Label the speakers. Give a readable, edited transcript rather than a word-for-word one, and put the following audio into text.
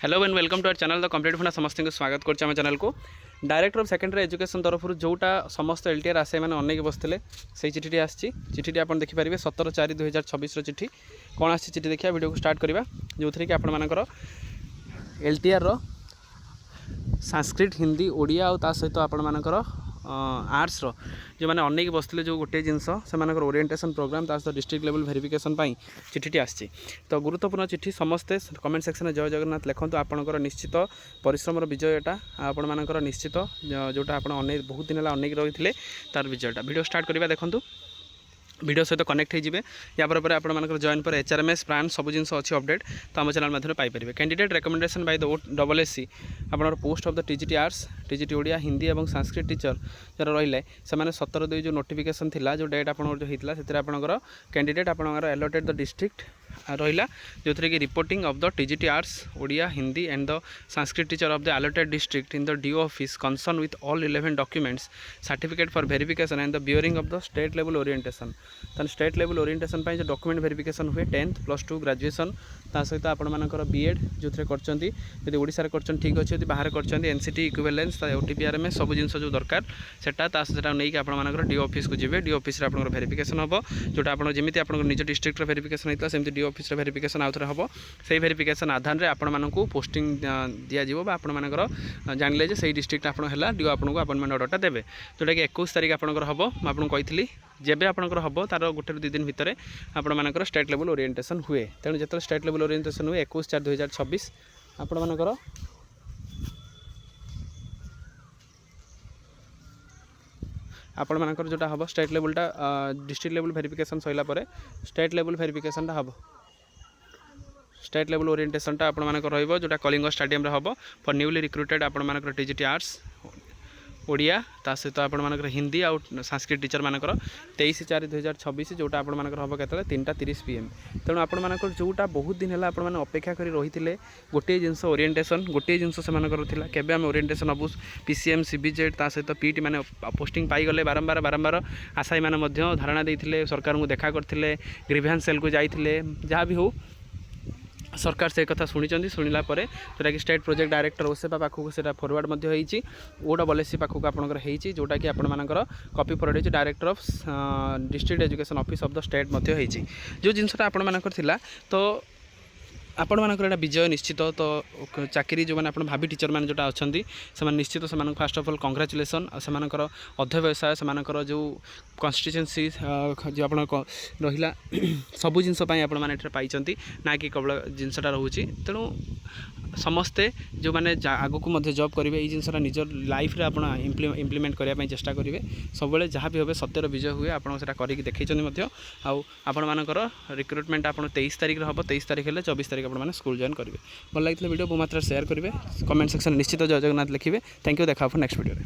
Speaker 1: Hello and welcome to our channel the complete funda समस्त को स्वागत करछे हम चैनल को डायरेक्टर ऑफ सेकेंडरी एजुकेशन तरफ जोटा समस्त एलटीआर आसे मैंने अनेक बसते से चिठी आसी चिठी आप देखिपारे 17/4/2026 चिठी कौन आसी चिठी देखिए वीडियो को स्टार्ट करवा जो थी कि आपर एलटीआर संस्कृत हिंदी ओडिया और सहित आपर आर्ट्स जो मैंने अनेक बसते जो गोटे जिनस से ओरिएंटेशन प्रोग्राम सहित डिस्ट्रिक्ट लेवल वेरिफिकेशन चिठी आसी तो गुरुत्वपूर्ण चिठी समस्ते कमेंट सेक्शन में जय जगन्नाथ लिखुँ आपंकर निश्चित परिश्रम विजयटा आपर निश्चित जोटा आप बहुत दिन अनेक रही है तार विजयटा वीडियो स्टार्ट करवा देखूँ वीडियो सहित कनेक्ट होइए यापर आप जॉइन पर एचआरएमएस प्राण सब जिन अच्छी अपडेट तो आम चैनल माध्यम पाइपर कैंडिडेट रेकमेंडेशन बाय द डबलएससी आप post of the TGT arts TGT Odia Hindi और संस्कृत टीचर जरा रही से 17/2 जो नोटिफिकेशन थिला जो डेट आप होता आपंकर कैंडिडेट आपंकर अलॉटेड द डिस्ट्रिक्ट रहा जो थी कि reporting of the TGT arts Odia Hindi and the Sanskrit teacher of the allotted district in the DO office concern with all relevant documents certificate for verification and the bearing of the state level orientation तो state level orientation जो document verification हुए 10th +2 graduation ता सहित आपर BEd जो कर ओडिशा कर ठीक अच्छे बाहर कर एनसीटी इक्विवेलेंस ओटीपीआरएमएस सब जिन जो दरकार सेटा नहीं आपर डीओ ऑफिस को जी डीओ ऑफिस आप वेरिफिकेशन हम जोटा आप जमी आप निज डिस्ट्रिक्ट वेरिफिकेशन होता सेमती डीओ ऑफिस वेरिफिकेशन आउे हम से वेरिफिकेशन आधार में आपण को पोस्टिंग दिज्व आपण जानिले से डिस्ट्रिक्ट आप डीओ आपको अपॉइंटमेंट ऑर्डरटा देवे जोटा कि 21 तारीख आपंकर हम आपको कही जेबे आपंकर हम तार गोटे 2 दिन भितर आपर स्टेट लेवल ओरिएंटेशन हुए तेणु जो स्टेट लेवल ओरिएंटेशन हुए 21/4/2026 आपर आपण जोटा हम स्टेट लेवलटा डिस्ट्रिक्ट लेवल वेरिफिकेशन सैला स्टेट लेवल वेरिफिकेशन हम स्टेट लेवल ओरिएंटेशनटा आपर जोटा कलिंग स्टेडियम हम फॉर न्यूली रिक्रुटेड आपर टीजीटी आर्ट्स ओडिया ता सहित आपर हिंदी आउ संस्कृत टीचर मानकर 23/4/2026 जोटा आपर हम के 3:30 PM तेणु आपर जोटा बहुत दिन है आपने अपेक्षा कर रही थे गोटे जिनस ओरिएंटेशन गोटे जिनस से केबे आम ओरिएंटेशन हबू पीसीएम सीबीजेड ता सहित पीटी मैंने पोस्टिंग पाईगले बारंबार आशायी मैंने धारणा देते सरकार को देखा करते ग्रीवेंस सेल को जाते जहाँ भी हो सरकार से कथा शुणी शुणिला जोटा कि स्टेट प्रोजेक्ट डायरेक्टर ओसेपा पाखक से फरवर्ड ओडब्ल्यूएससी पाखक आपंकर जोटा कि आपर copy forward director of district education office of the state जो जिनसा आपंकर तो आपण मानकर विजय निश्चित तो चाकरी जो मैंने भाभी टीचर मैंने जोटा अच्छा से निश्चित से फास्ट ऑफ ऑल कंग्रेचुलेसन से अध्यवसाय से जो कन्स्टिट्यूएंसी जो आप रहा सब जिनस पाई ना कि केवल जिनसा रोचे तेणु समस्ते जो मैंने आगक जॉब करेंगे ये जिनसा निज लाइफ रे आप इम्प्लीमेंट करने चेष्टा करेंगे सब जहाँ भी हे सत्यर विजय हुए आपको करके देखते आपर रिक्रुटमेंट आप 23 तारीख हम 23 तारीख 24 तारीख आप स्कूल जॉइन करेंगे भल लगी वीडियो बहुत मात्रा शेयर करेंगे कमेंट सेक्शन निश्चित जय जगन्नाथ लिखिए थैंक यू देखा नेक्स्ट वीडियो।